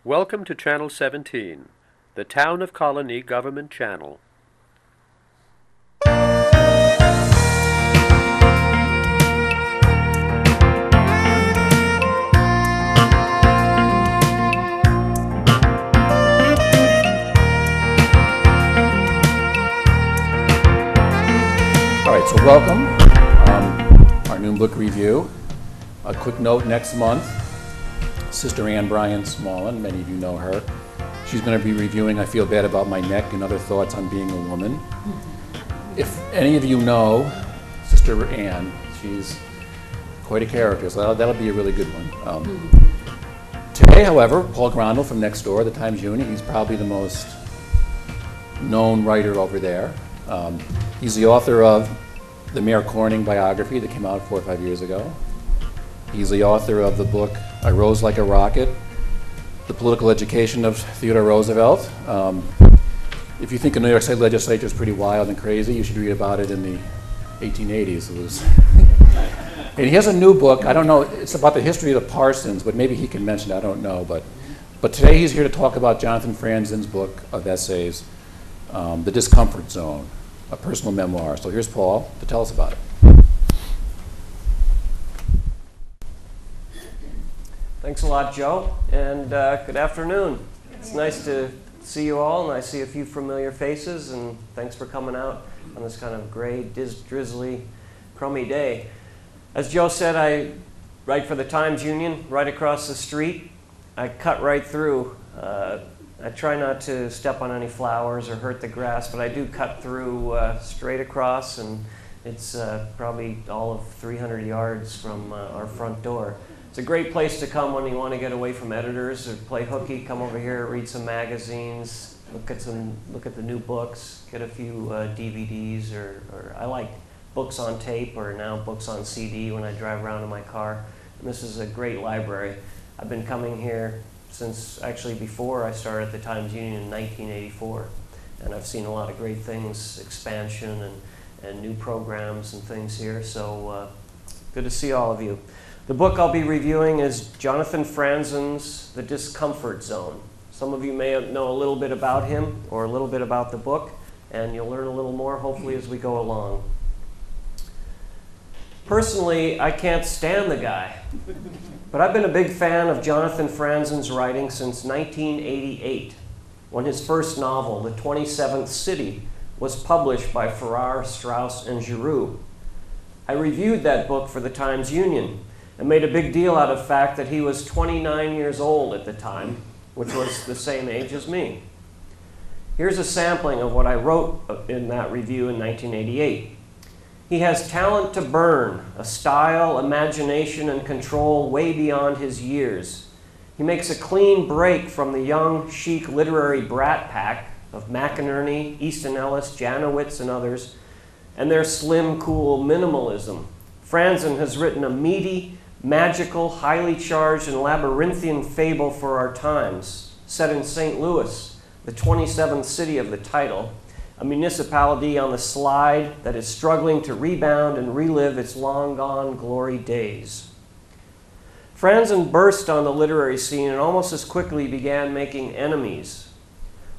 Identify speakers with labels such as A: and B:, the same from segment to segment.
A: Welcome to Channel 17, the Town of Colonie Government Channel.
B: All right, so welcome. Our new book review. A quick note, next month, Sister Ann Bryan Smallin, many of you know her, she's going to be reviewing I Feel Bad About My Neck and Other Thoughts on Being a Woman. If any of you know Sister Ann, she's quite a character, so that'll be a really good one. Today, however, Paul Grondahl from next door, the Times-Union, he's probably the most known writer over there. He's the author of the Mayor Corning biography that came out 4 or 5 years ago. He's the author of the book I Rose Like a Rocket, The Political Education of Theodore Roosevelt. If you think the New York State legislature is pretty wild and crazy, you should read about it in the 1880s. It was and he has a new book, I don't know, it's about the history of the Parsons, but maybe he can mention it, I don't know. But today he's here to talk about Jonathan Franzen's book of essays, The Discomfort Zone, a personal memoir. So here's Paul to tell us about it.
C: Thanks a lot, Joe, and good afternoon. It's nice to see you all, and I see a few familiar faces, and thanks for coming out on this kind of gray, drizzly, crummy day. As Joe said, I write for the Times-Union right across the street. I cut right through. I try not to step on any flowers or hurt the grass, but I do cut through straight across, and it's probably all of 300 yards from our front door. It's a great place to come when you want to get away from editors or play hooky. Come over here, read some magazines, look at the new books, get a few DVDs, or I like books on tape or now books on CD when I drive around in my car. And this is a great library. I've been coming here since actually before I started at the Times-Union in 1984, and I've seen a lot of great things, expansion and new programs and things here. So good to see all of you. The book I'll be reviewing is Jonathan Franzen's The Discomfort Zone. Some of you may know a little bit about him or a little bit about the book, and you'll learn a little more hopefully as we go along. Personally, I can't stand the guy, but I've been a big fan of Jonathan Franzen's writing since 1988, when his first novel, The 27th City, was published by Farrar, Straus, and Giroux. I reviewed that book for the Times-Union and made a big deal out of the fact that he was 29 years old at the time, which was the same age as me. Here's a sampling of what I wrote in that review in 1988. He has talent to burn, a style, imagination, and control way beyond his years. He makes a clean break from the young, chic literary brat pack of McInerney, Easton Ellis, Janowitz, and others, and their slim, cool minimalism. Franzen has written a meaty, magical, highly charged, and labyrinthian fable for our times, set in St. Louis, the 27th city of the title, a municipality on the slide that is struggling to rebound and relive its long-gone glory days. Franzen burst on the literary scene and almost as quickly began making enemies.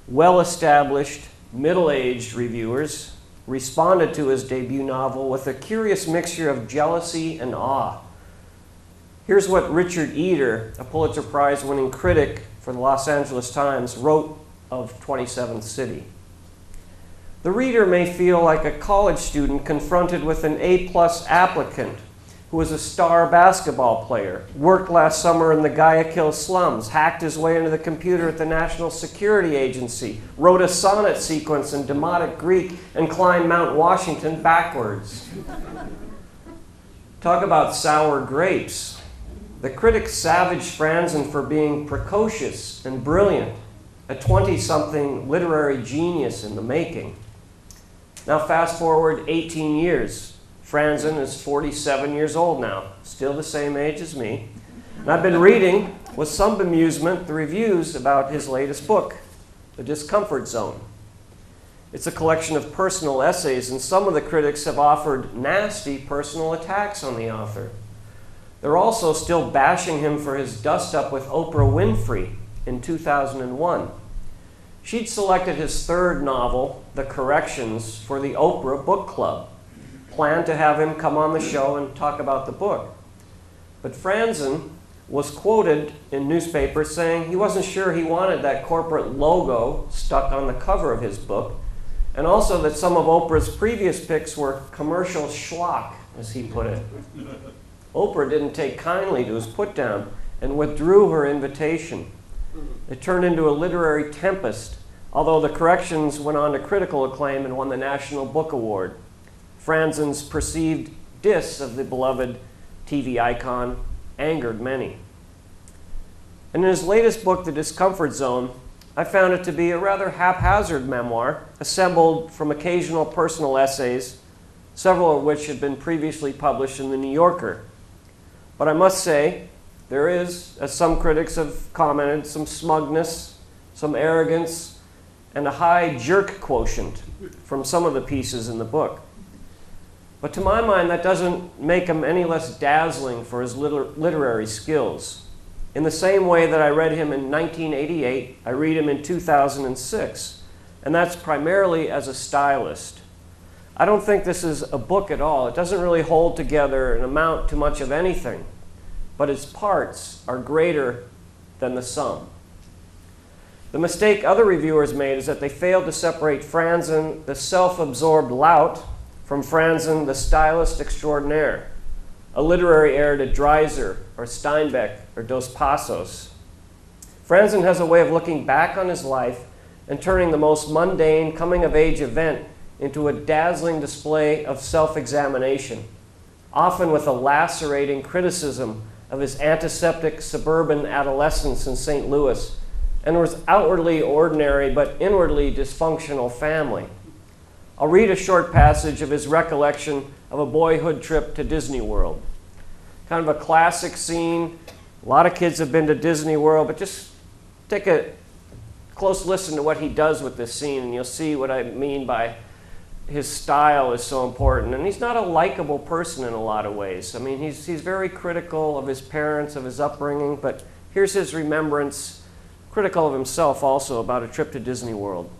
C: Well-established, middle-aged reviewers responded to his debut novel with a curious mixture of jealousy and awe. Here's what Richard Eder, a Pulitzer Prize-winning critic for the Los Angeles Times, wrote of 27th City. The reader may feel like a college student confronted with an A-plus applicant who was a star basketball player, worked last summer in the Guayaquil slums, hacked his way into the computer at the National Security Agency, wrote a sonnet sequence in Demotic Greek, and climbed Mount Washington backwards. Talk about sour grapes. The critics savaged Franzen for being precocious and brilliant, a 20-something literary genius in the making. Now fast forward 18 years. Franzen is 47 years old now, still the same age as me. And I've been reading, with some bemusement, the reviews about his latest book, The Discomfort Zone. It's a collection of personal essays, and some of the critics have offered nasty personal attacks on the author. They're also still bashing him for his dust-up with Oprah Winfrey, in 2001. She'd selected his third novel, The Corrections, for the Oprah Book Club, planned to have him come on the show and talk about the book. But Franzen was quoted in newspapers saying he wasn't sure he wanted that corporate logo stuck on the cover of his book, and also that some of Oprah's previous picks were commercial schlock, as he put it. Oprah didn't take kindly to his put-down and withdrew her invitation. It turned into a literary tempest, although The Corrections went on to critical acclaim and won the National Book Award. Franzen's perceived diss of the beloved TV icon angered many. And in his latest book, The Discomfort Zone, I found it to be a rather haphazard memoir, assembled from occasional personal essays, several of which had been previously published in The New Yorker. But I must say, there is, as some critics have commented, some smugness, some arrogance, and a high jerk quotient from some of the pieces in the book. But to my mind, that doesn't make him any less dazzling for his literary skills. In the same way that I read him in 1988, I read him in 2006, and that's primarily as a stylist. I don't think this is a book at all. It doesn't really hold together and amount to much of anything, but its parts are greater than the sum. The mistake other reviewers made is that they failed to separate Franzen, the self-absorbed lout, from Franzen, the stylist extraordinaire, a literary heir to Dreiser or Steinbeck or Dos Passos. Franzen has a way of looking back on his life and turning the most mundane coming-of-age event into a dazzling display of self-examination, often with a lacerating criticism of his antiseptic suburban adolescence in St. Louis and his outwardly ordinary but inwardly dysfunctional family. I'll read a short passage of his recollection of a boyhood trip to Disney World. Kind of a classic scene. A lot of kids have been to Disney World, but just take a close listen to what he does with this scene, and you'll see what I mean by his style is so important. And he's not a likable person in a lot of ways. I mean, he's very critical of his parents, of his upbringing, but here's his remembrance, critical of himself also, about a trip to Disney World.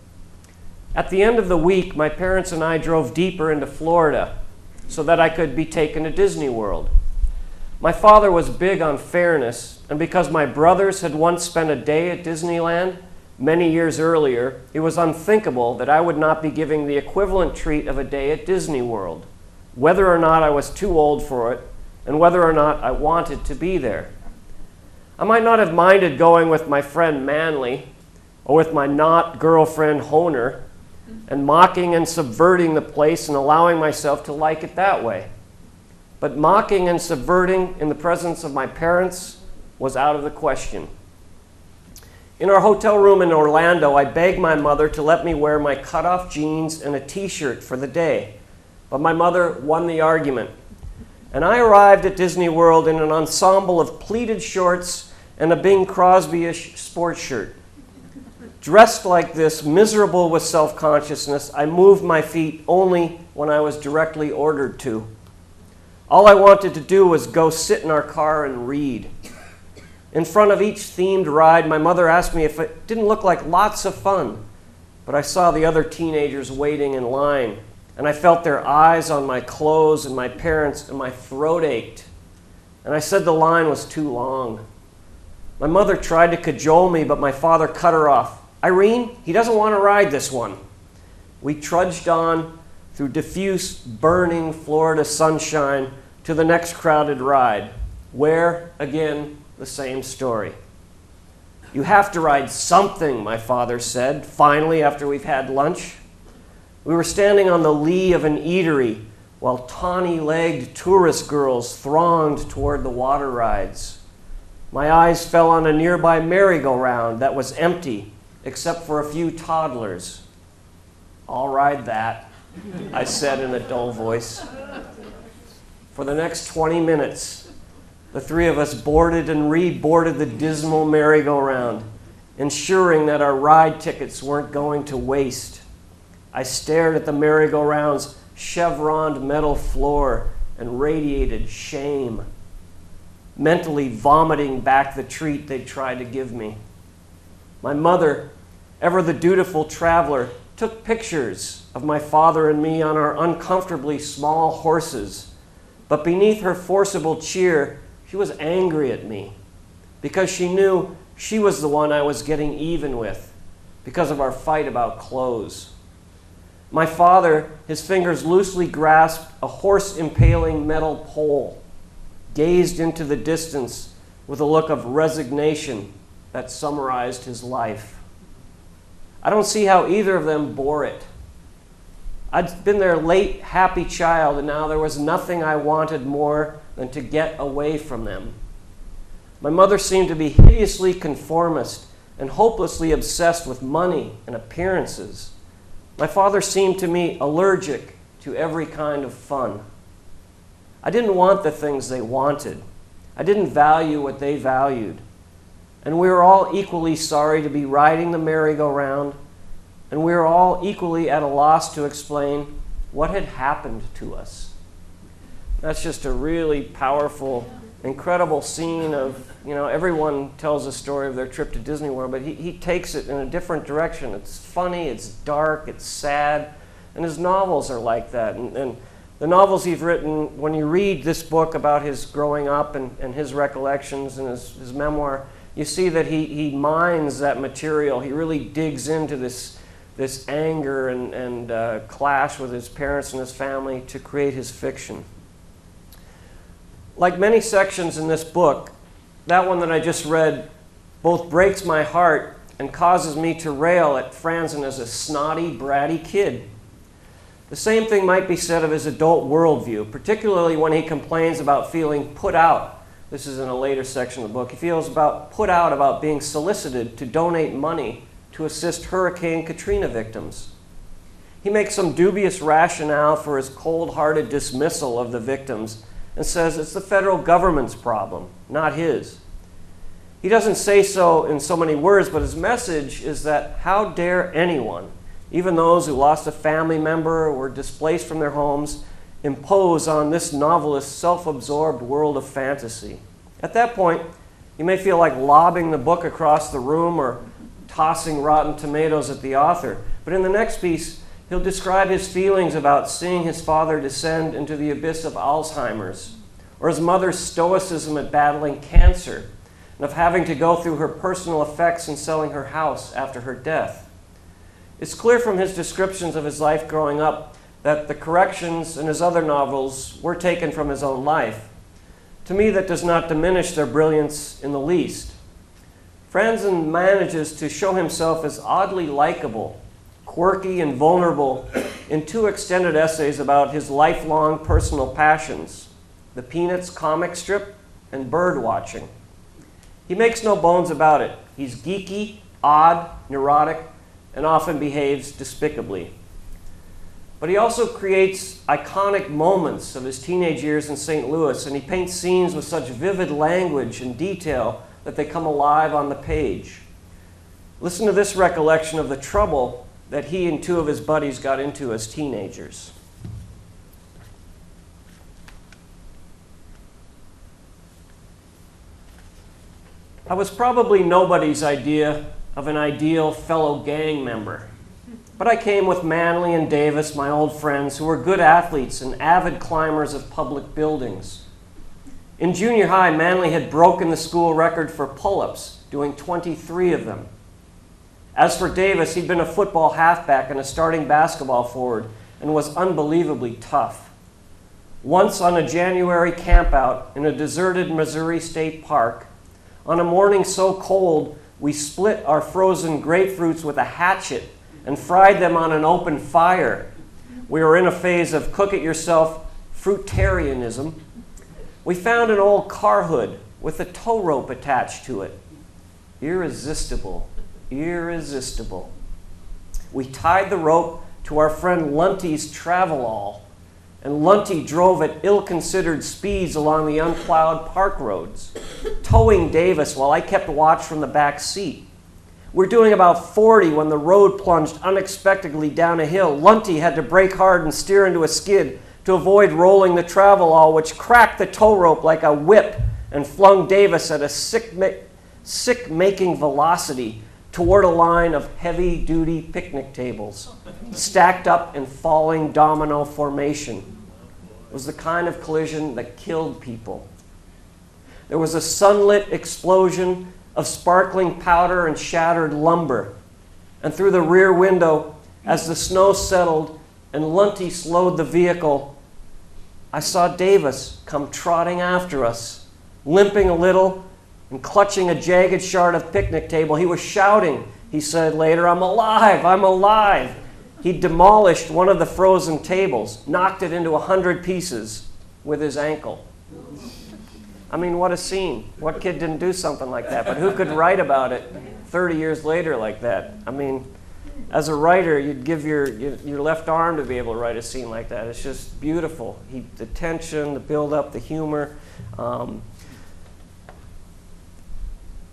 C: At the end of the week, my parents and I drove deeper into Florida so that I could be taken to Disney World. My father was big on fairness, and because my brothers had once spent a day at Disneyland many years earlier, it was unthinkable that I would not be giving the equivalent treat of a day at Disney World, whether or not I was too old for it, and whether or not I wanted to be there. I might not have minded going with my friend Manley, or with my not girlfriend Honer, and mocking and subverting the place and allowing myself to like it that way. But mocking and subverting in the presence of my parents was out of the question. In our hotel room in Orlando, I begged my mother to let me wear my cut-off jeans and a t-shirt for the day, but my mother won the argument. And I arrived at Disney World in an ensemble of pleated shorts and a Bing Crosby-ish sports shirt. Dressed like this, miserable with self-consciousness, I moved my feet only when I was directly ordered to. All I wanted to do was go sit in our car and read. In front of each themed ride, my mother asked me if it didn't look like lots of fun, but I saw the other teenagers waiting in line, and I felt their eyes on my clothes and my parents, and my throat ached. And I said the line was too long. My mother tried to cajole me, but my father cut her off. Irene, he doesn't want to ride this one. We trudged on through diffuse, burning Florida sunshine to the next crowded ride, where, again, the same story. You have to ride something, my father said, finally, after we've had lunch. We were standing on the lee of an eatery while tawny-legged tourist girls thronged toward the water rides. My eyes fell on a nearby merry-go-round that was empty, except for a few toddlers. I'll ride that, I said in a dull voice. For the next 20 minutes, the three of us boarded and reboarded the dismal merry-go-round, ensuring that our ride tickets weren't going to waste. I stared at the merry-go-round's chevroned metal floor and radiated shame, mentally vomiting back the treat they'd tried to give me. My mother, ever the dutiful traveler, took pictures of my father and me on our uncomfortably small horses. But beneath her forcible cheer, she was angry at me because she knew she was the one I was getting even with because of our fight about clothes. My father, his fingers loosely grasped a horse-impaling metal pole, gazed into the distance with a look of resignation that summarized his life. I don't see how either of them bore it. I'd been their late, happy child, and now there was nothing I wanted more than to get away from them. My mother seemed to be hideously conformist and hopelessly obsessed with money and appearances. My father seemed to me allergic to every kind of fun. I didn't want the things they wanted. I didn't value what they valued. And we were all equally sorry to be riding the merry-go-round, and we were all equally at a loss to explain what had happened to us. That's just a really powerful, incredible scene of, everyone tells a story of their trip to Disney World, but he takes it in a different direction. It's funny, it's dark, it's sad, and his novels are like that. And the novels he's written, when you read this book about his growing up and his recollections and his memoir, you see that he mines that material. He really digs into this anger and clash with his parents and his family to create his fiction. Like many sections in this book, that one that I just read both breaks my heart and causes me to rail at Franzen as a snotty, bratty kid. The same thing might be said of his adult worldview, particularly when he complains about feeling put out. This is in a later section of the book. He feels put out about being solicited to donate money to assist Hurricane Katrina victims. He makes some dubious rationale for his cold-hearted dismissal of the victims and says it's the federal government's problem, not his. He doesn't say so in so many words, but his message is that how dare anyone, even those who lost a family member or were displaced from their homes, impose on this novelist's self-absorbed world of fantasy. At that point, you may feel like lobbing the book across the room or tossing rotten tomatoes at the author. But in the next piece, he'll describe his feelings about seeing his father descend into the abyss of Alzheimer's, or his mother's stoicism at battling cancer, and of having to go through her personal effects in selling her house after her death. It's clear from his descriptions of his life growing up that the corrections in his other novels were taken from his own life. To me, that does not diminish their brilliance in the least. Franzen manages to show himself as oddly likable, quirky, and vulnerable in two extended essays about his lifelong personal passions, the Peanuts comic strip and bird watching. He makes no bones about it. He's geeky, odd, neurotic, and often behaves despicably. But he also creates iconic moments of his teenage years in St. Louis, and he paints scenes with such vivid language and detail that they come alive on the page. Listen to this recollection of the trouble that he and two of his buddies got into as teenagers. I was probably nobody's idea of an ideal fellow gang member. But I came with Manley and Davis, my old friends, who were good athletes and avid climbers of public buildings. In junior high, Manley had broken the school record for pull-ups, doing 23 of them. As for Davis, he'd been a football halfback and a starting basketball forward and was unbelievably tough. Once on a January campout in a deserted Missouri State Park, on a morning so cold we split our frozen grapefruits with a hatchet and fried them on an open fire. We were in a phase of cook-it-yourself fruitarianism. We found an old car hood with a tow rope attached to it. Irresistible, irresistible. We tied the rope to our friend Lunty's travelall, and Lunty drove at ill-considered speeds along the unplowed park roads, towing Davis while I kept watch from the back seat. We're doing about 40 when the road plunged unexpectedly down a hill. Lunty had to brake hard and steer into a skid to avoid rolling the travelall, which cracked the tow rope like a whip and flung Davis at a sick-making velocity toward a line of heavy-duty picnic tables, stacked up in falling domino formation. It was the kind of collision that killed people. There was a sunlit explosion of sparkling powder and shattered lumber. And through the rear window, as the snow settled and Lunty slowed the vehicle, I saw Davis come trotting after us, limping a little and clutching a jagged shard of picnic table. He was shouting, he said later, "I'm alive, I'm alive." He demolished one of the frozen tables, knocked it into 100 pieces with his ankle. I mean, what a scene. What kid didn't do something like that? But who could write about it 30 years later like that? I mean, as a writer, you'd give your left arm to be able to write a scene like that. It's just beautiful. The tension, the build-up, the humor.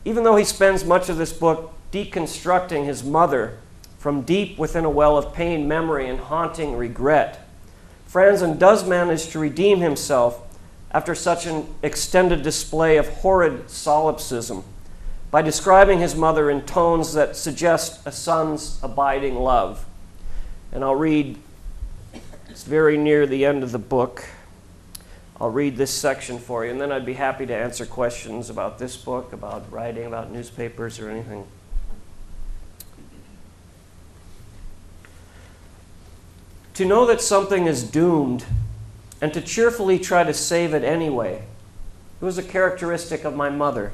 C: Even though he spends much of this book deconstructing his mother from deep within a well of pain, memory, and haunting regret, Franzen does manage to redeem himself after such an extended display of horrid solipsism by describing his mother in tones that suggest a son's abiding love. And I'll read, it's very near the end of the book, I'll read this section for you, and then I'd be happy to answer questions about this book, about writing, about newspapers, or anything. To know that something is doomed and to cheerfully try to save it anyway, it was a characteristic of my mother.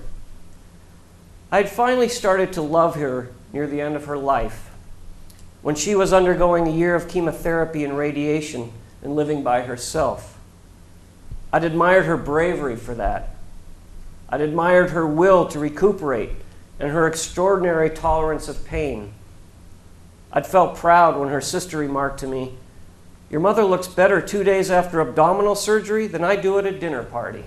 C: I had finally started to love her near the end of her life, when she was undergoing a year of chemotherapy and radiation and living by herself. I'd admired her bravery for that. I'd admired her will to recuperate and her extraordinary tolerance of pain. I'd felt proud when her sister remarked to me, "Your mother looks better 2 days after abdominal surgery than I do at a dinner party."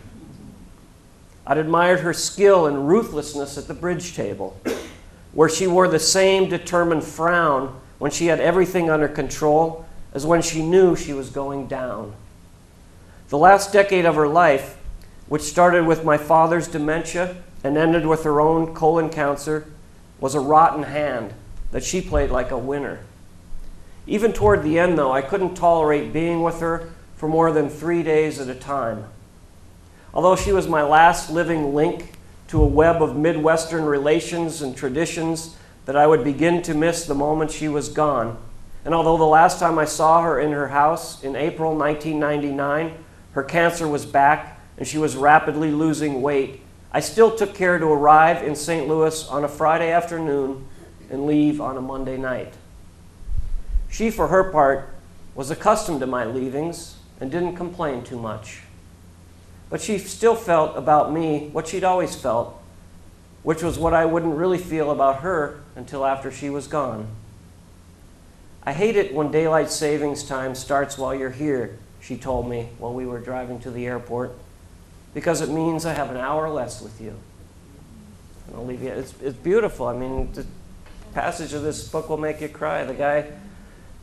C: I'd admired her skill and ruthlessness at the bridge table, where she wore the same determined frown when she had everything under control as when she knew she was going down. The last decade of her life, which started with my father's dementia and ended with her own colon cancer, was a rotten hand that she played like a winner. Even toward the end, though, I couldn't tolerate being with her for more than 3 days at a time. Although she was my last living link to a web of Midwestern relations and traditions that I would begin to miss the moment she was gone, and although the last time I saw her in her house in April 1999, her cancer was back and she was rapidly losing weight, I still took care to arrive in St. Louis on a Friday afternoon and leave on a Monday night. She, for her part, was accustomed to my leavings and didn't complain too much. But she still felt about me what she'd always felt, which was what I wouldn't really feel about her until after she was gone. "I hate it when daylight savings time starts while you're here," she told me when we were driving to the airport, "because it means I have an hour less with you." And I'll leave you. It's beautiful. I mean, the passage of this book will make you cry. The guy,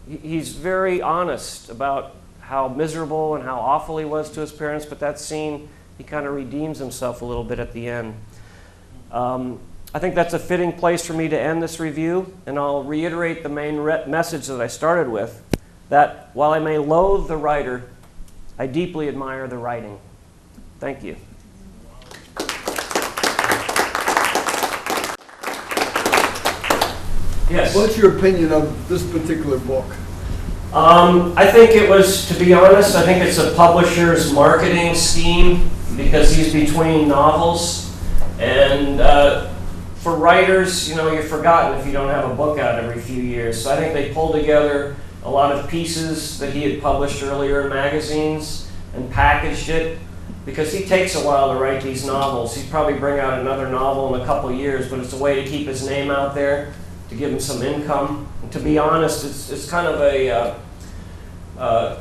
C: he's very honest about how miserable and how awful he was to his parents, but that scene, he kind of redeems himself a little bit at the end. I think that's a fitting place for me to end this review, and I'll reiterate the main message that I started with, that while I may loathe the writer, I deeply admire the writing. Thank you. Yes?
D: What's your opinion of this particular book?
C: I think it was, to be honest, I think it's a publisher's marketing scheme because he's between novels. And for writers, you're forgotten if you don't have a book out every few years. So I think they pulled together a lot of pieces that he had published earlier in magazines and packaged it, because he takes a while to write these novels. He'd probably bring out another novel in a couple of years, but it's a way to keep his name out there, to give him some income. And to be honest, it's kind of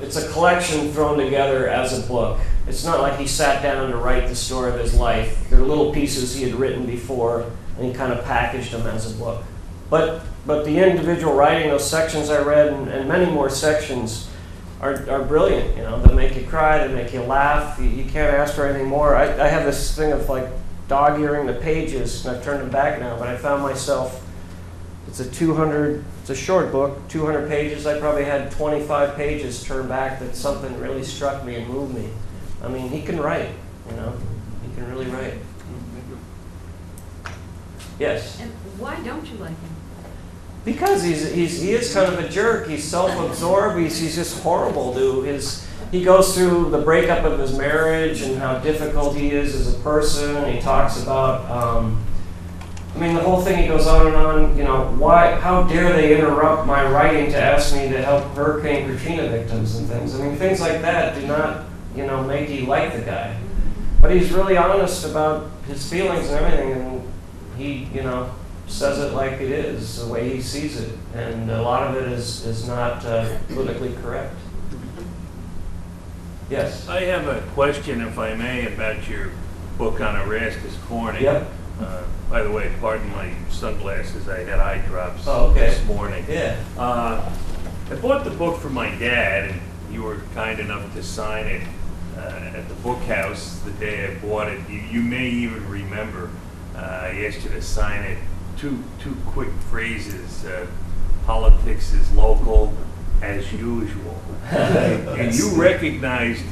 C: it's a collection thrown together as a book. It's not like he sat down to write the story of his life. They're little pieces he had written before, and he kind of packaged them as a book. But the individual writing, those sections I read, and many more sections, are brilliant. They make you cry, they make you laugh. You can't ask for anything more. I have this thing of like dog-earing the pages, and I've turned them back now, but I found myself it's a short book, 200 pages. I probably had 25 pages turned back that something really struck me and moved me. I mean, he can write, you know, he can really write. Yes?
E: And why don't you like him?
C: Because he is kind of a jerk. He's self-absorbed. He's just horrible to he goes through the breakup of his marriage and how difficult he is as a person. He talks about, I mean, the whole thing, he goes on and on, you know, how dare they interrupt my writing to ask me to help Hurricane Katrina victims and things. I mean, things like that do not, you know, make you like the guy. But he's really honest about his feelings and everything, and he, you know, says it like it is, the way he sees it. And a lot of it is not politically correct. Yes?
F: I have a question, if I may, about your book on Erastus Corning.
C: Yep.
F: By the way, pardon my sunglasses, I had eye drops
C: Okay.
F: this morning.
C: Yeah.
F: I bought the book for my dad, and you were kind enough to sign it at the book house the day I bought it. You may even remember I asked you to sign it. Two quick phrases. Politics is local, as usual. And you recognized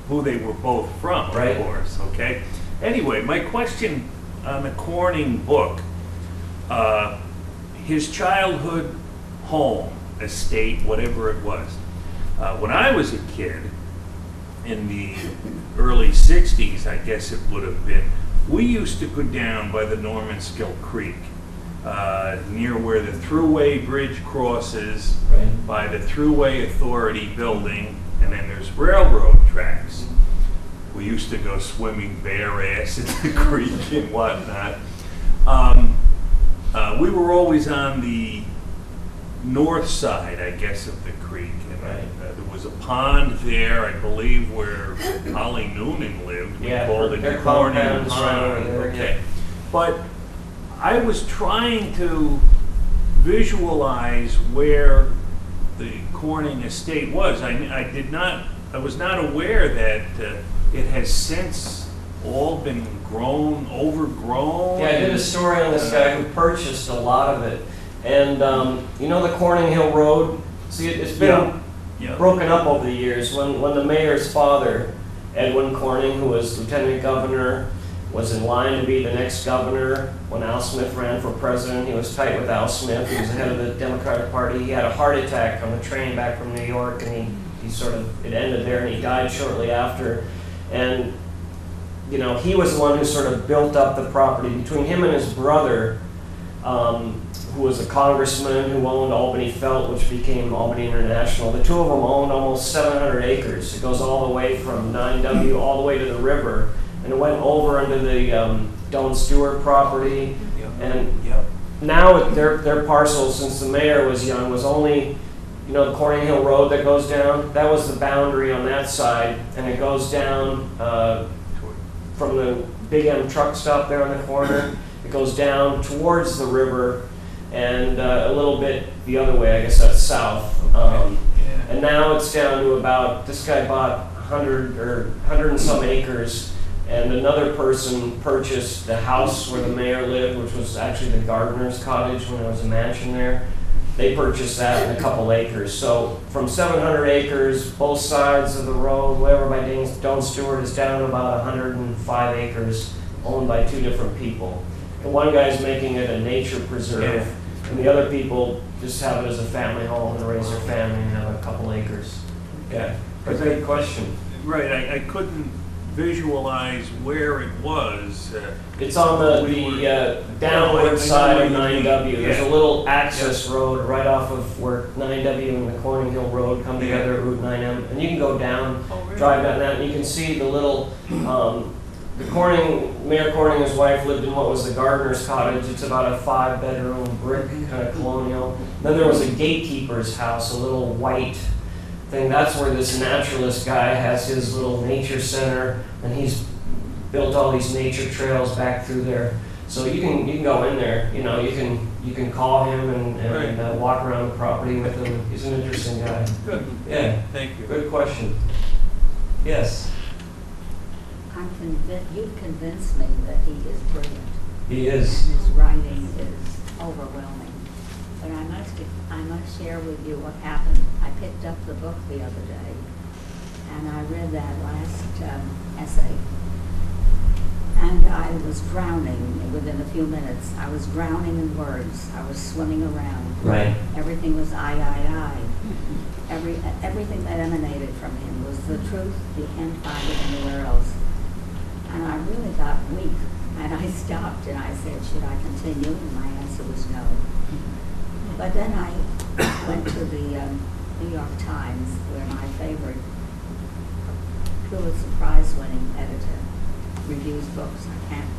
F: who they were both from,
C: Right.
F: of course, okay? Anyway, my question on the Corning book, his childhood home, estate, whatever it was. When I was a kid, in the early 60s, I guess it would have been, we used to go down by the Normanskill Creek, near where the Thruway Bridge crosses,
C: Right.
F: by the Thruway Authority building, and then there's railroad tracks. We used to go swimming bare ass in the creek and whatnot. We were always on the north side, I guess, of the creek. And
C: Right.
F: there was a pond there, I believe, where Holly Noonan lived. We
C: Yeah,
F: called it
C: their
F: the Corning
C: compound's right
F: Pond.
C: over there,
F: Okay.
C: yeah.
F: But I was trying to visualize where the Corning estate was. I was not aware that it has since all been overgrown.
C: Yeah, I did a story on this guy who purchased a lot of it. And you know the Corning Hill Road? See, it's been
F: Yeah.
C: broken up over the years. When the mayor's father, Edwin Corning, who was lieutenant governor, was in line to be the next governor. When Al Smith ran for president, he was tight with Al Smith. He was the head of the Democratic Party. He had a heart attack on the train back from New York, and it ended there, and he died shortly after. And you know, he was the one who sort of built up the property. Between him and his brother, who was a congressman who owned Albany Felt, which became Albany International, the two of them owned almost 700 acres. It goes all the way from 9W all the way to the river, and it went over into the Don Stewart property. And now their parcel, since the mayor was young, was only, you know, the Corning Hill Road that goes down. That was the boundary on that side, and it goes down from the Big M truck stop there on the corner. It goes down towards the river and a little bit the other way, I guess that's south. And now it's down to about, this guy bought 100 and some acres, and another person purchased the house where the mayor lived, which was actually the gardener's cottage when there was a mansion there. They purchased that in a couple acres. So from 700 acres, both sides of the road, whatever by Don Stewart, is down to about 105 acres, owned by two different people. And one guy's making it a nature preserve, and the other people just have it as a family home and raise their family and have a couple acres. Yeah, but great question.
F: Right, I couldn't visualize where it was.
C: It's on the downward side of 9W. There's a little access road right off of where 9W and the Corning Hill Road come together at Route 9M. And you can go down, drive down that, and you can see the little, Mayor Corning and his wife lived in what was the gardener's cottage. It's about a 5-bedroom brick kind of colonial. Then there was a gatekeeper's house, a little white thing. That's where this naturalist guy has his little nature center, and he's built all these nature trails back through there. So you can go in there. You know, you can call him and walk around the property with him. He's an interesting guy.
F: Good.
C: Yeah.
F: Thank you.
C: Good question. Yes.
E: You've convinced me that he is brilliant.
C: He is.
E: And his writing is overwhelming. must share with you what happened. I picked up the book the other day, and I read that last essay, and I was drowning within a few minutes. I was drowning in words. I was swimming around.
C: Right.
E: Everything was I. Everything that emanated from him was the truth. You can't find it anywhere else. And I really got weak. And I stopped and I said, should I continue? And my answer was no. But then I went to the New York Times, where my favorite Pulitzer Prize-winning editor reviews books. I can't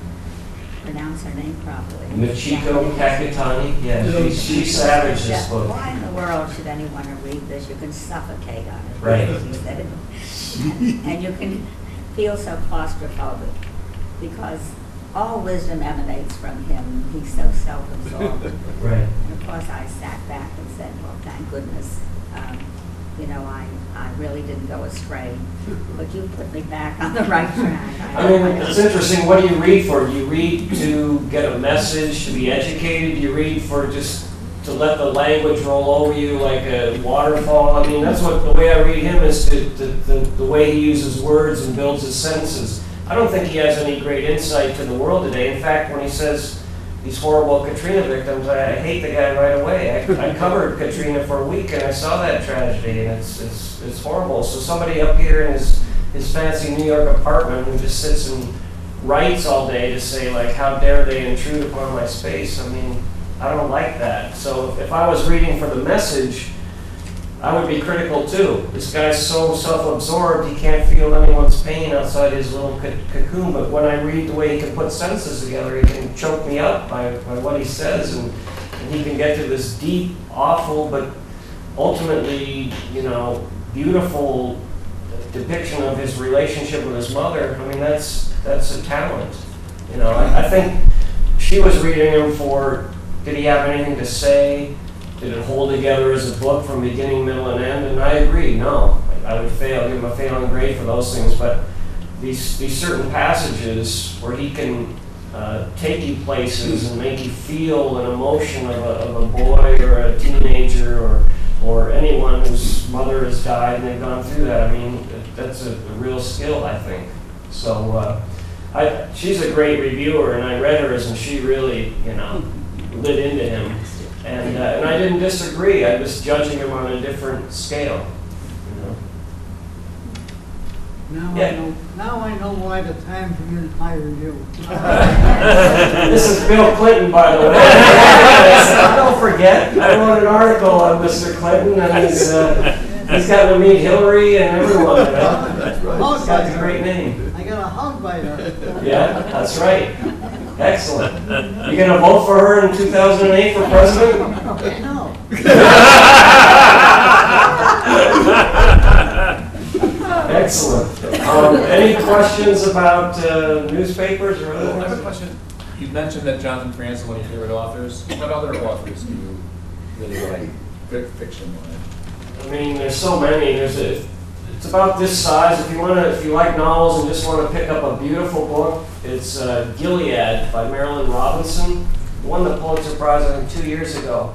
E: pronounce her name properly.
C: Michiko Kakutani, yeah, she's savage, this book.
E: Why in the world should anyone read this? You can suffocate on it.
C: Right.
E: And you can feel so claustrophobic, because all wisdom emanates from him. He's so self-absorbed.
C: Right.
E: And of course, I sat back and said, well, thank goodness. I really didn't go astray. But you put me back on the right track.
C: I mean, it's interesting. What do you read for? Do you read to get a message, to be educated? Do you read for just to let the language roll over you like a waterfall? I mean, that's what the way I read him is the way he uses words and builds his sentences. I don't think he has any great insight to the world today. In fact, when he says these horrible Katrina victims, I hate the guy right away. I covered Katrina for a week and I saw that tragedy, and it's horrible. So somebody up here in his fancy New York apartment who just sits and writes all day to say, like, how dare they intrude upon my space? I mean, I don't like that. So if I was reading for the message, I would be critical too. This guy's so self-absorbed, he can't feel anyone's pain outside his little cocoon. But when I read the way he can put sentences together, he can choke me up by what he says, and he can get to this deep, awful, but ultimately, beautiful depiction of his relationship with his mother. I mean, that's a talent. I think she was reading him for, did he have anything to say? Did it hold together as a book from beginning, middle, and end? And I agree, no. I would give him a failing grade for those things, but these certain passages where he can take you places and make you feel an emotion of a boy or a teenager or anyone whose mother has died and they've gone through that, I mean, that's a real skill, I think. So she's a great reviewer, and I read hers, and she really, lit into him. And I didn't disagree. I was judging him on a different scale.
G: Now I know why the Times didn't hire you.
C: This is Bill Clinton, by the way. Don't forget, I wrote an article on Mr. Clinton, and he's gotten to meet Hillary and everyone.
D: That's right.
C: He's got a great name.
G: I got a hug by her.
C: Yeah, that's right. Excellent. You going to vote for her in 2008 for president?
G: No.
C: Excellent. Any questions about newspapers or other
B: I have a
C: things?
B: question. You mentioned that Jonathan Franzen is one of your favorite authors. What other authors do you really like? Good fiction-wise.
C: I mean, there's so many. It's about this size. If you like novels and just want to pick up a beautiful book, it's Gilead by Marilyn Robinson. Won the Pulitzer Prize, I think, 2 years ago.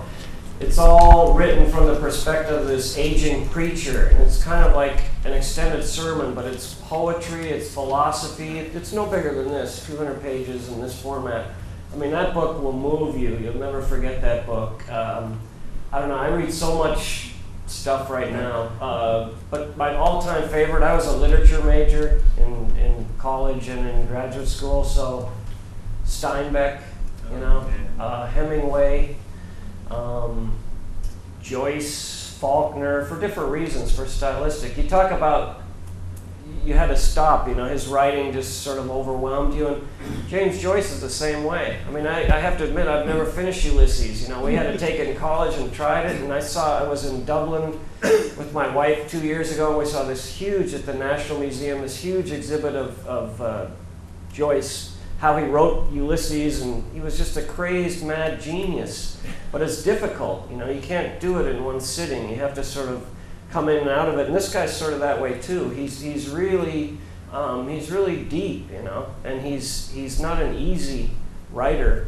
C: It's all written from the perspective of this aging preacher, and it's kind of like an extended sermon, but it's poetry, it's philosophy. It's no bigger than this, 200 pages in this format. I mean, that book will move you. You'll never forget that book. I don't know, I read so much stuff right now, but my all-time favorite, I was a literature major in college and in graduate school, so Steinbeck, Hemingway, Joyce, Faulkner, for different reasons, for stylistic. You talk about, you had to stop, his writing just sort of overwhelmed you, and James Joyce is the same way. I mean, I have to admit, I've never finished Ulysses. We had to take it in college and tried it, and I was in Dublin with my wife 2 years ago, and we saw this huge, at the National Museum, this huge exhibit of Joyce, how he wrote Ulysses, and he was just a crazed, mad genius. But it's difficult, you can't do it in one sitting. You have to sort of come in and out of it. And this guy's sort of that way too. He's really deep, and he's not an easy writer.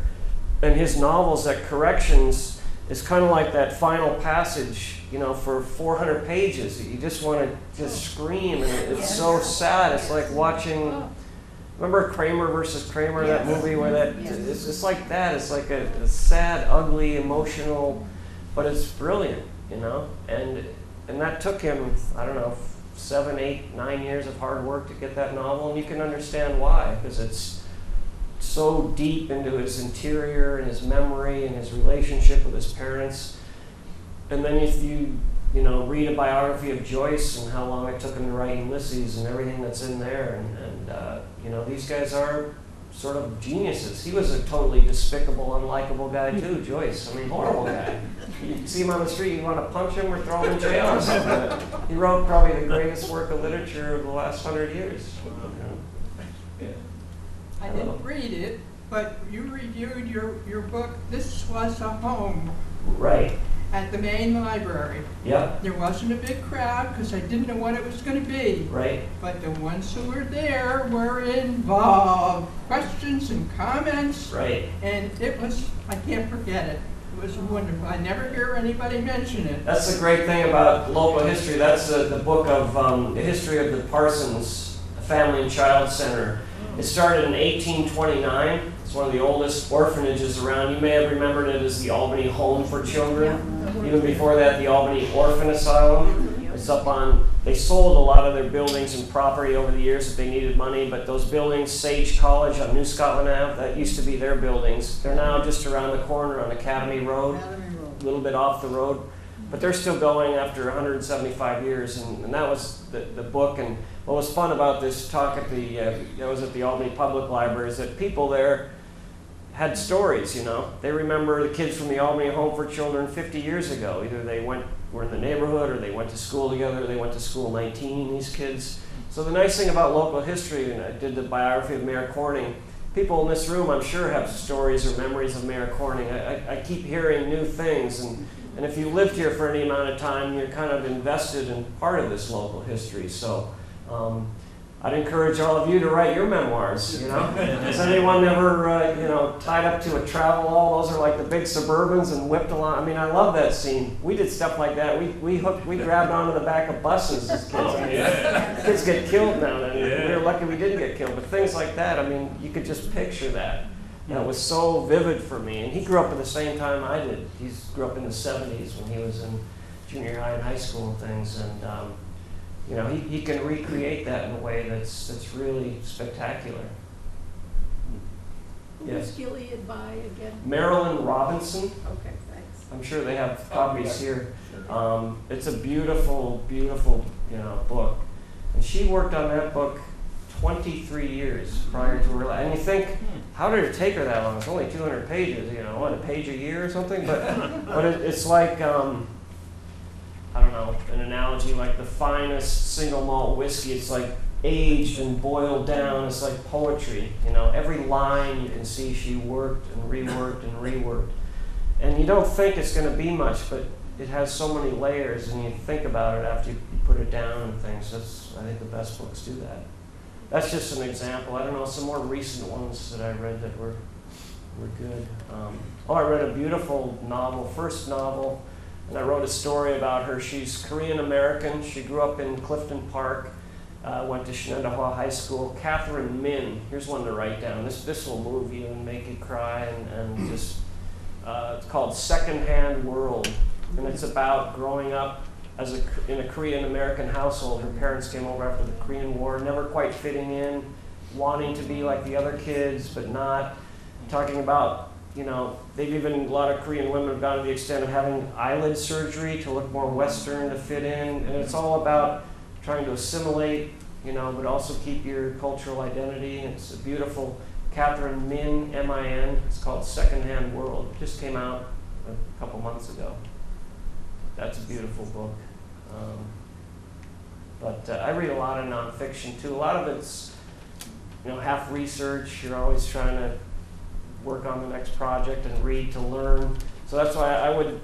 C: And his novels at Corrections is kind of like that final passage, you know, for 400 pages. You just want to just scream, and it's so sad. It's like watching, remember Kramer versus Kramer, that movie where it's just like that. It's like a sad, ugly, emotional, but it's brilliant, you know? And that took him, I don't know, 7, 8, 9 years of hard work to get that novel, and you can understand why, because it's so deep into his interior and his memory and his relationship with his parents. And then if you read a biography of Joyce and how long it took him to write Ulysses and everything that's in there, and these guys are sort of geniuses. He was a totally despicable, unlikable guy too, Joyce. I mean, horrible guy. You see him on the street, you want to punch him or throw him in jail or something. He wrote probably the greatest work of literature of the last 100 years.
H: I didn't read it, but you reviewed your book, This Was a Home,
C: Right.
H: at the main library.
C: Yep.
H: There wasn't a big crowd because I didn't know what it was going to be.
C: Right.
H: But the ones who were there were involved. Questions and comments.
C: Right.
H: And it was, I can't forget it. It was wonderful. I never hear anybody mention it.
C: That's the great thing about local history. That's the book of the history of the Parsons Family and Child Center. It started in 1829. It's one of the oldest orphanages around. You may have remembered it as the Albany Home for Children. Even before that, the Albany Orphan Asylum. It's up on, they sold a lot of their buildings and property over the years if they needed money, but those buildings, Sage College on New Scotland Ave, that used to be their buildings. They're now just around the corner on Academy Road, a little bit off the road. But they're still going after 175 years, and that was the book. And what was fun about this talk at that was at the Albany Public Library is that people there had stories, you know. They remember the kids from the Albany Home for Children 50 years ago. Either they were in the neighborhood, or they went to school together, or they went to school 19, these kids. So the nice thing about local history, and I did the biography of Mayor Corning, people in this room, I'm sure, have stories or memories of Mayor Corning. I keep hearing new things, and if you lived here for any amount of time, you're kind of invested in part of this local history. So I'd encourage all of you to write your memoirs, you know. Has anyone ever, tied up to a travel wall? Those are like the big Suburbans and whipped along. I mean, I love that scene. We did stuff like that. We grabbed onto the back of buses as kids. I mean, kids get killed now. I mean, we were lucky we didn't get killed. But things like that, I mean, you could just picture that. That was so vivid for me. And he grew up at the same time I did. He grew up in the 70s when he was in junior high and high school and things. And, he can recreate that in a way that's really spectacular.
I: Who's Gilead by again?
C: Marilyn Robinson.
I: Okay, thanks.
C: I'm sure they have copies here. It's a beautiful, beautiful, book. And she worked on that book 23 years prior to her life. And you think, how did it take her that long? It's only 200 pages, a page a year or something? But it's like, I don't know, an analogy like the finest single malt whiskey. It's like aged and boiled down. It's like poetry. Every line you can see she worked and reworked and reworked. And you don't think it's going to be much, but it has so many layers, and you think about it after you put it down and things. I think the best books do that. That's just an example. I don't know, some more recent ones that I read that were good. I read a beautiful novel, first novel, and I wrote a story about her. She's Korean American. She grew up in Clifton Park, went to Shenandoah High School. Catherine Min, here's one to write down. This will move you and make you cry, and just, it's called Secondhand World, and it's about growing up in a Korean American household. Her parents came over after the Korean War, never quite fitting in, wanting to be like the other kids, but not. Talking about, they've even, a lot of Korean women have gone to the extent of having eyelid surgery to look more Western to fit in. And it's all about trying to assimilate, but also keep your cultural identity. And it's a beautiful, Catherine Min, M-I-N. It's called Secondhand World. It just came out a couple months ago. That's a beautiful book. But I read a lot of nonfiction too. A lot of it's, half research. You're always trying to work on the next project and read to learn. So that's why I would,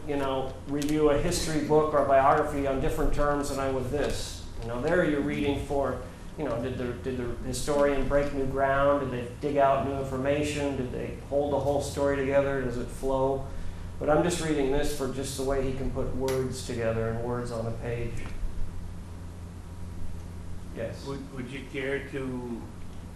C: review a history book or biography on different terms than I would this. There you're reading for, did the historian break new ground? Did they dig out new information? Did they hold the whole story together? Does it flow? But I'm just reading this for just the way he can put words together and words on a page. Yes.
F: Would you care to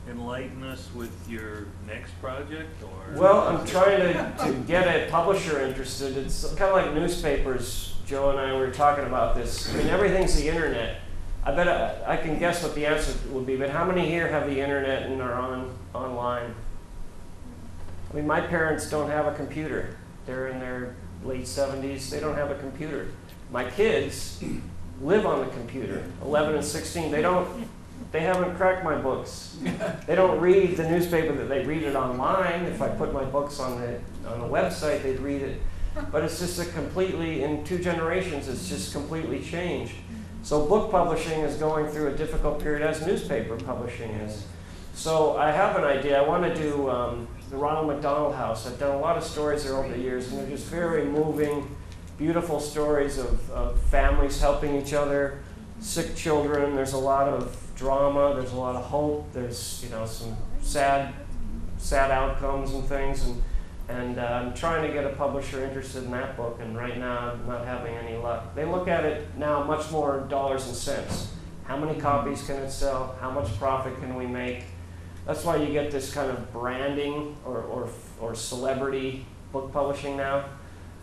F: enlighten us with your next project, or?
C: Well, I'm trying to get a publisher interested. It's kind of like newspapers. Joe and I were talking about this. I mean, everything's the internet. I bet I can guess what the answer would be, but how many here have the internet and are online? I mean, my parents don't have a computer. They're in their late 70s. They don't have a computer. My kids live on the computer, 11 and 16. They haven't cracked my books. They don't read the newspaper. That they read it online. If I put my books on a website, they'd read it. But it's just in 2 generations, it's just completely changed. So book publishing is going through a difficult period, as newspaper publishing is. So I have an idea. I want to do the Ronald McDonald House. I've done a lot of stories there over the years, and they're just very moving, beautiful stories of families helping each other, sick children. There's a lot of drama. There's a lot of hope. There's some sad outcomes and things. And I'm trying to get a publisher interested in that book, and right now I'm not having any luck. They look at it now much more dollars and cents. How many copies can it sell? How much profit can we make? That's why you get this kind of branding or celebrity book publishing now.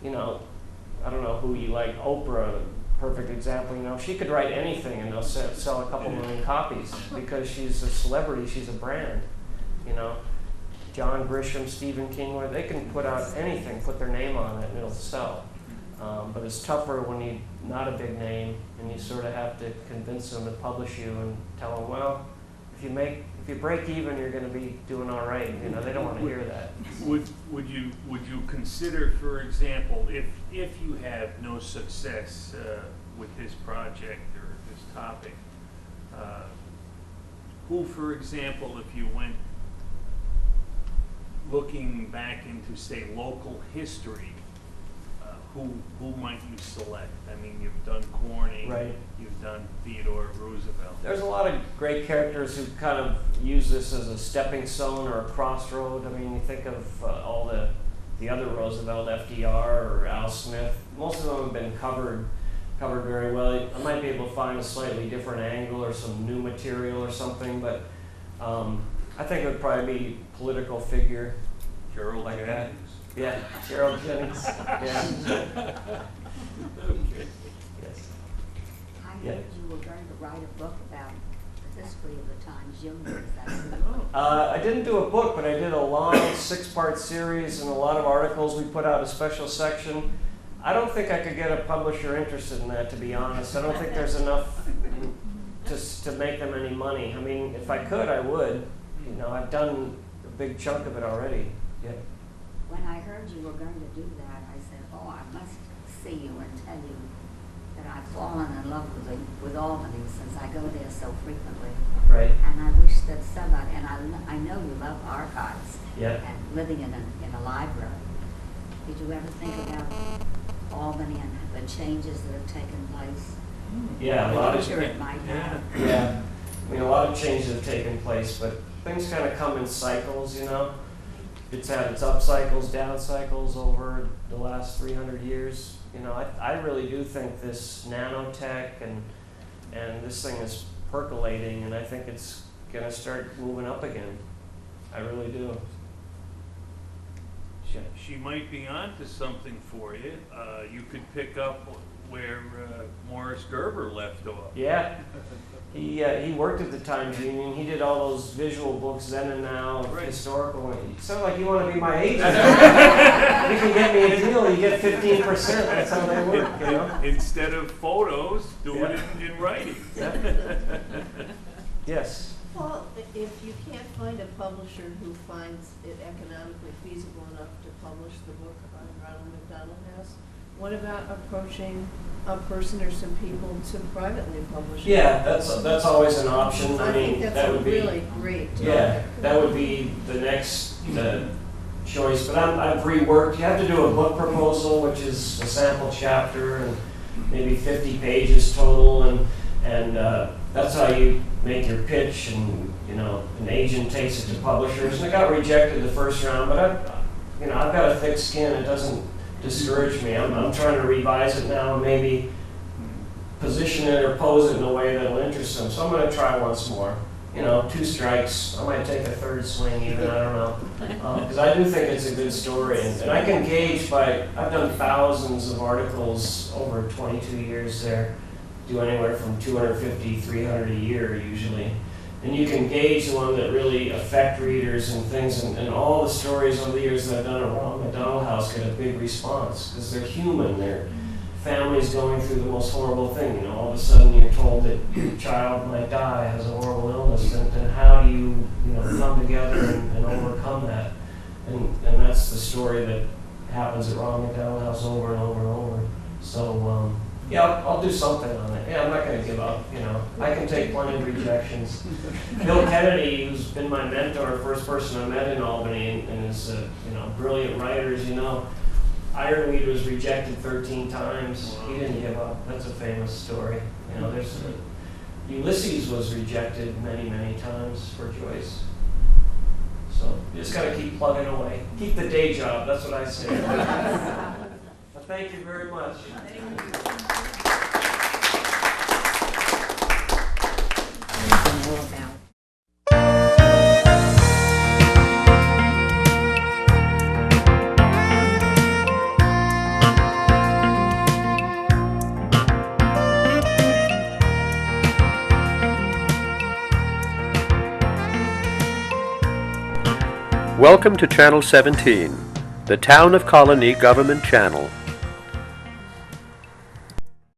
C: I don't know who you like, Oprah, perfect example. She could write anything and they'll sell a couple million copies because she's a celebrity, she's a brand. John Grisham, Stephen King, they can put out anything, put their name on it, and it'll sell. But it's tougher when you're not a big name, and you sort of have to convince them to publish you and tell them, well, if you break even, you're going to be doing all right. They don't want to hear that.
F: Would you consider, for example, if you have no success with this project or this topic, who, for example, if you went looking back into, say, local history, who might you select? I mean, you've done Corning,
C: right. You've
F: done Theodore Roosevelt.
C: There's a lot of great characters who kind of use this as a stepping stone or a crossroad. I mean, you think of all the other Roosevelt, FDR or Al Smith. Most of them have been covered very well. I might be able to find a slightly different angle or some new material or something, but I think it would probably be a political figure.
F: Gerald
C: like
F: Jennings.
C: that. Yeah, Gerald Jennings. Yeah.
F: Okay.
C: Yes.
E: I
C: Yeah.
E: heard you were going to write a book about the history of the Times Union.
C: I didn't do a book, but I did a long 6-part series and a lot of articles. We put out a special section. I don't think I could get a publisher interested in that, to be honest. I don't think there's enough to make them any money. I mean, if I could, I would. I've done a big chunk of it already. Yeah.
E: When I heard you were going to do that, I said, oh, I must see you and tell you that I've fallen in love with Albany since I go there so frequently.
C: Right.
E: And I wish that somebody, and I know you love archives
C: Yeah.
E: and living in a library. Did you ever think about Albany and the changes that have taken place?
C: Yeah, a lot of
E: Sure, it might have.
C: Yeah, I mean, a lot of changes have taken place, but things kind of come in cycles, It's had its up cycles, down cycles over the last 300 years. I really do think this nanotech and this thing is percolating, and I think it's going to start moving up again. I really do.
F: She might be onto something for you. You could pick up where Morris Gerber left off.
C: Yeah. He worked at the Times Union. He did all those visual books, Then and Now,
F: Right.
C: historical. It sounds like you want to be my agent. You can get me a deal. You get 15%. That's how they work,
F: Instead of photos, do
C: Yeah.
F: it in writing.
C: Yes.
I: Well, if you can't find a publisher who finds it economically feasible enough to publish the book on Ronald McDonald House, what about approaching a person or some people to privately publish it?
C: Yeah, that's always an option.
I: I think
C: that
I: that's
C: would
I: a
C: be
I: really great.
C: yeah, that would be the next choice. But I've reworked. You have to do a book proposal, which is a sample chapter and maybe 50 pages total, and that's how you make your pitch. And an agent takes it to publishers. And it got rejected the first round, but I've got a thick skin. It discouraged me. I'm trying to revise it now and maybe position it or pose it in a way that'll interest them. So I'm going to try once more. You know, 2 strikes. I might take a 3rd swing even, I don't know. Because I do think it's a good story. And I can gauge by, I've done thousands of articles over 22 years there. Do anywhere from 250, 300 a year usually. And you can gauge the one that really affect readers and things. And all the stories over the years that I've done at Ronald McDonald House get a big response. Because they're human. They're families going through the most horrible thing. You know, all of a sudden you're told that your child might die, has a horrible illness, and how do you come together and overcome that? And that's the story that happens at Ronald McDonald House over and over and over. So yeah, I'll do something on it. Yeah, I'm not going to give up. You know, I can take plenty of rejections. Bill Kennedy, who's been my mentor, first person I met in Albany, and is a brilliant writer, as you know. Ironweed was rejected 13 times. He didn't give up. That's a famous story. You know, there's Ulysses was rejected many, many times for Joyce. So you just got to keep plugging away. Keep the day job. That's what I say. Well, thank you very much.
A: Welcome to Channel 17, the Town of Colonie Government Channel.